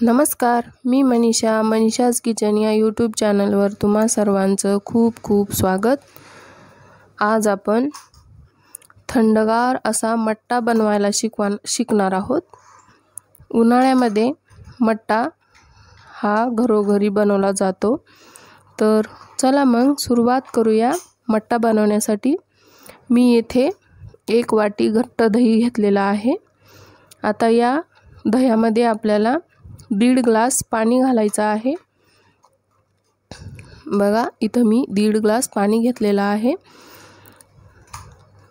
नमस्कार, मी मनीषाज किचन या यूट्यूब चॅनलवर तुम्हा सर्वांचं खूप खूप स्वागत। आज आपण थंडगार असा मट्टा बनवायला शिकणार आहोत। उन्हाळ्यामध्ये मट्टा हा घरोघरी बनवला जातो। तर चला मग सुरुवात करूया मट्टा बनवण्यासाठी। मी येथे 1 वाटी घट्ट दही घेतलेला आहे। आता या दह्यामध्ये आपल्याला 1.5 ग्लास पाणी घालायचं आहे। बघा इथं मी 1.5 ग्लास पाणी घेतलेला आहे।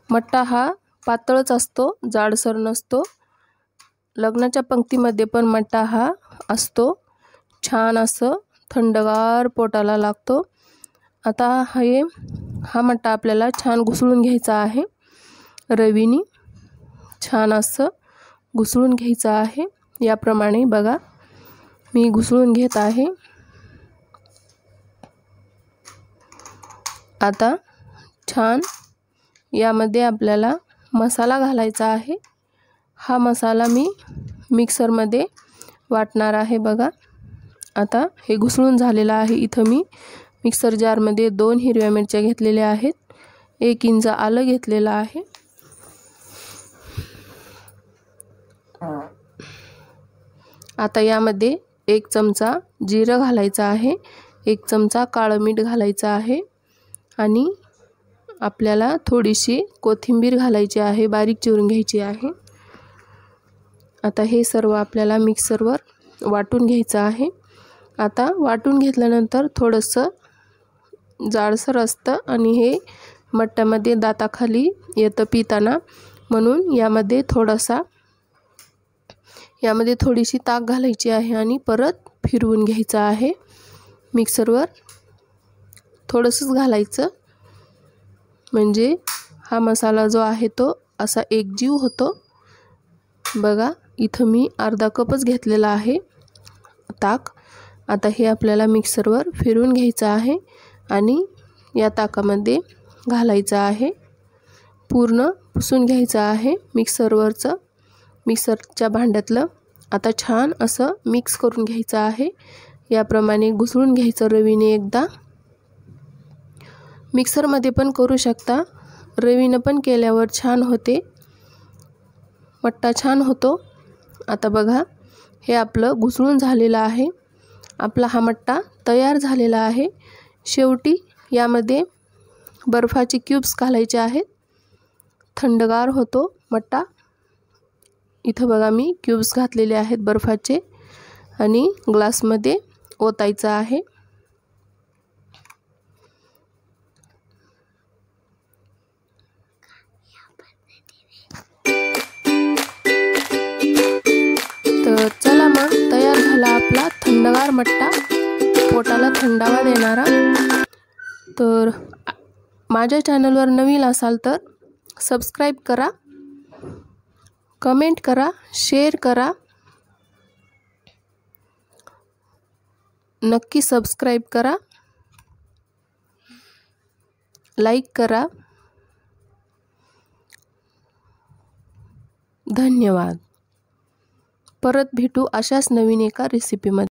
मट्टा हा पातळच असतो, जाडसर नसतो। लग्नाच्या पंक्तीमध्ये पण मट्टा हा असतो। छान असं थंडगार पोटाला लागतो। आता हा मट्टा आपल्याला छान घुसळून घ्यायचा आहे। रवीने छान असं घुसळून घ्यायचं आहे। याप्रमाणे बघा मी घुसळून घेत आहे। आता छान यामध्ये आपल्याला मसाला घालायचा आहे। हा मसाला मी मिक्सरमध्ये वाटणार आहे। बघा आता हे घुसळून झालेलं आहे। इथं मी मिक्सर जारमध्ये 2 हिरव्या मिरच्या घेतलेल्या आहेत, 1 इंच आलं घेतलेलं आहे। आता यामध्ये 1 चमचा जिरं घालायचं आहे, 1 चमचा काळं मीठ घालायचं आहे आणि आपल्याला थोडीशी कोथिंबीर घालायची आहे, बारीक चिरून घ्यायची आहे। आता हे सर्व आपल्याला मिक्सरवर वाटून घ्यायचं आहे। आता वाटून घेतल्यानंतर थोडंसं जाडसर असतं आणि हे मट्ट्यामध्ये दाताखाली येतं पिताना, म्हणून यामध्ये थोडीशी ताक घालायची आहे आणि परत फिरवून घ्यायचं आहे। मिक्सरवर थोडंसंच घालायचं, म्हणजे हा मसाला जो आहे तो असा एकजीव होतो। बघा इथं मी अर्धा कपच घेतलेला आहे ताक। आता हे आपल्याला मिक्सरवर फिरवून घ्यायचं आहे आणि या ताकामध्ये घालायचं आहे। पूर्ण पुसून घ्यायचं आहे मिक्सरच्या भांड्यातलं। आता छान असं मिक्स करून घ्यायचं आहे। याप्रमाणे घुसळून घ्यायचं रवीने एकदा। मिक्सरमध्ये पण करू शकता, रवीने पण केल्यावर छान होते, मट्टा छान होतो। आता बघा हे आपलं घुसळून झालेलं आहे। आपला हा मट्टा तयार झालेला आहे। शेवटी यामध्ये बर्फाचे क्यूब्स घालायचे आहेत, थंडगार होतो मट्टा। इथं बघा मी क्यूब्स घातलेले आहेत बर्फाचे आणि ग्लासमध्ये ओतायचं आहे। तर चला मग तयार झाला आपला थंडगार मट्टा, पोटाला थंडावा देणारा। तर माझ्या चॅनलवर नवीन असाल तर सबस्क्राईब करा, कमेंट करा, शेअर करा। नक्की सबस्क्राईब करा, लाईक करा। धन्यवाद। परत भेटू अशाच नवीन एका रेसिपीमध्ये।